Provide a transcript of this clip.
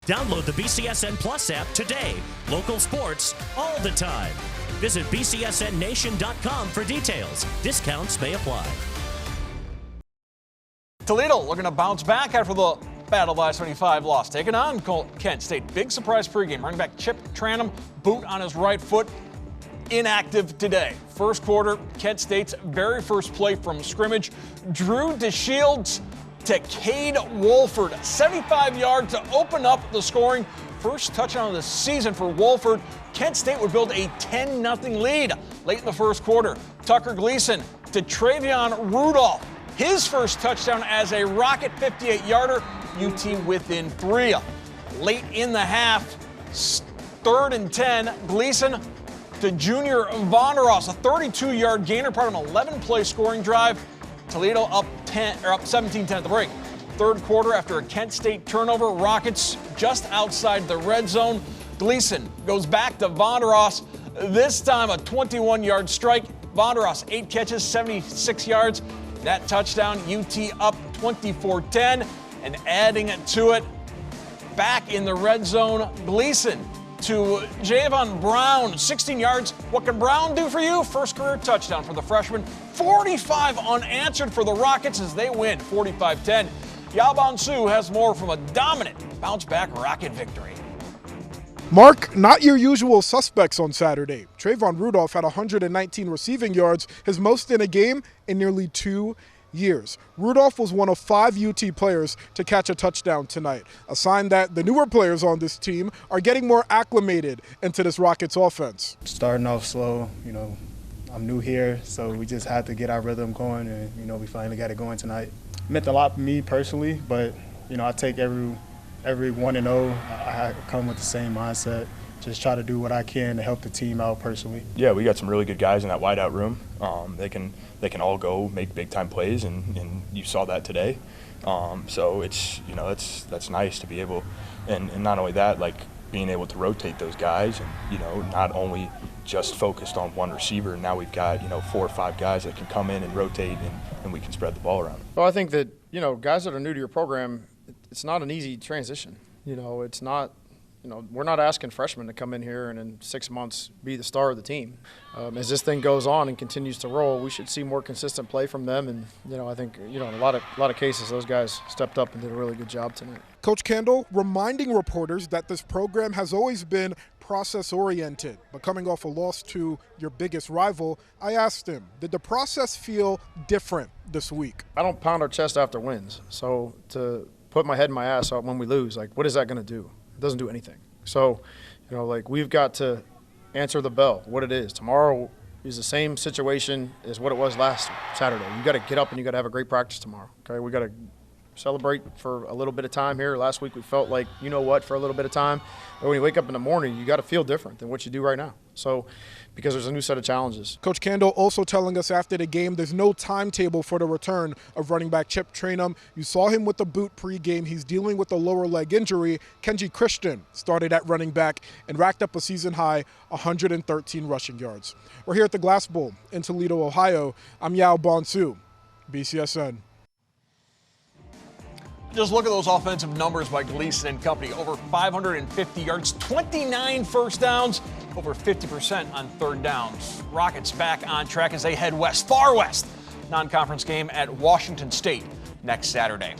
Download the BCSN Plus app today. Local sports all the time. Visit bcsnnation.com for details. Discounts may apply. Toledo looking to bounce back after the Battle of I-75 loss. Taking on Kent State. Big surprise pregame. Running back Chip Tranum, boot on his right foot, inactive today. First quarter, Kent State's very first play from scrimmage. Drew DeShields to Cade Wolford. 75 yards to open up the scoring. First touchdown of the season for Wolford. Kent State would build a 10-0 lead late in the first quarter. Tucker Gleason to Travion Rudolph. His first touchdown as a Rocket 58-yarder. UT within 3. Late in the half, 3rd and 10. Gleason to Junior Vonderos, a 32-yard gainer, part of an 11-play scoring drive. Toledo up 17-10 at the break. Third quarter, after a Kent State turnover, Rockets just outside the red zone. Gleason goes back to Vonderos. This time a 21-yard strike. Vonderos 8 catches, 76 yards. That touchdown, UT up 24-10, and adding to it, back in the red zone, Gleason to Javon Brown, 16 yards. What can Brown do for you? First career touchdown for the freshman. 45 unanswered for the Rockets as they win 45-10. Yaban Su has more from a dominant bounce-back Rocket victory. Mark, not your usual suspects on Saturday. Trayvon Rudolph had 119 receiving yards, his most in a game in nearly 2 years. Rudolph was one of 5 UT players to catch a touchdown tonight, a sign that the newer players on this team are getting more acclimated into this Rockets offense. Starting off slow, I'm new here, so we just had to get our rhythm going, and, we finally got it going tonight. It meant a lot for me personally, but, I take every 1-0, I come with the same mindset. Just try to do what I can to help the team out personally. Yeah, we got some really good guys in that wideout room. They can all go make big time plays, and you saw that today. So it's that's nice to be able, and not only that, like being able to rotate those guys, and not only just focused on one receiver. Now we've got 4 or 5 guys that can come in and rotate, and we can spread the ball around. Well, I think that guys that are new to your program, it's not an easy transition. It's not. We're not asking freshmen to come in here and in 6 months be the star of the team. As this thing goes on and continues to roll, we should see more consistent play from them. And I think in a lot of cases, those guys stepped up and did a really good job tonight. Coach Kendall reminding reporters that this program has always been process-oriented, but coming off a loss to your biggest rival, I asked him, did the process feel different this week? I don't pound our chest after wins, so to put my head in my ass when we lose, what is that going to do? It doesn't do anything. So, we've got to answer the bell, what it is. Tomorrow is the same situation as what it was last Saturday. You got to get up and you got to have a great practice tomorrow. Okay, we got to celebrate for a little bit of time here. Last week we felt like for a little bit of time. But when you wake up in the morning, you got to feel different than what you do right now. So, because there's a new set of challenges. Coach Kendall also telling us after the game there's no timetable for the return of running back Chip Tranum. You saw him with the boot pregame. He's dealing with a lower leg injury. Kenji Christian started at running back and racked up a season-high 113 rushing yards. We're here at the Glass Bowl in Toledo, Ohio. I'm Yao Bonsu, BCSN. Just look at those offensive numbers by Gleason and company. Over 550 yards, 29 first downs, over 50% on third downs. Rockets back on track as they head west, far west. Non-conference game at Washington State next Saturday.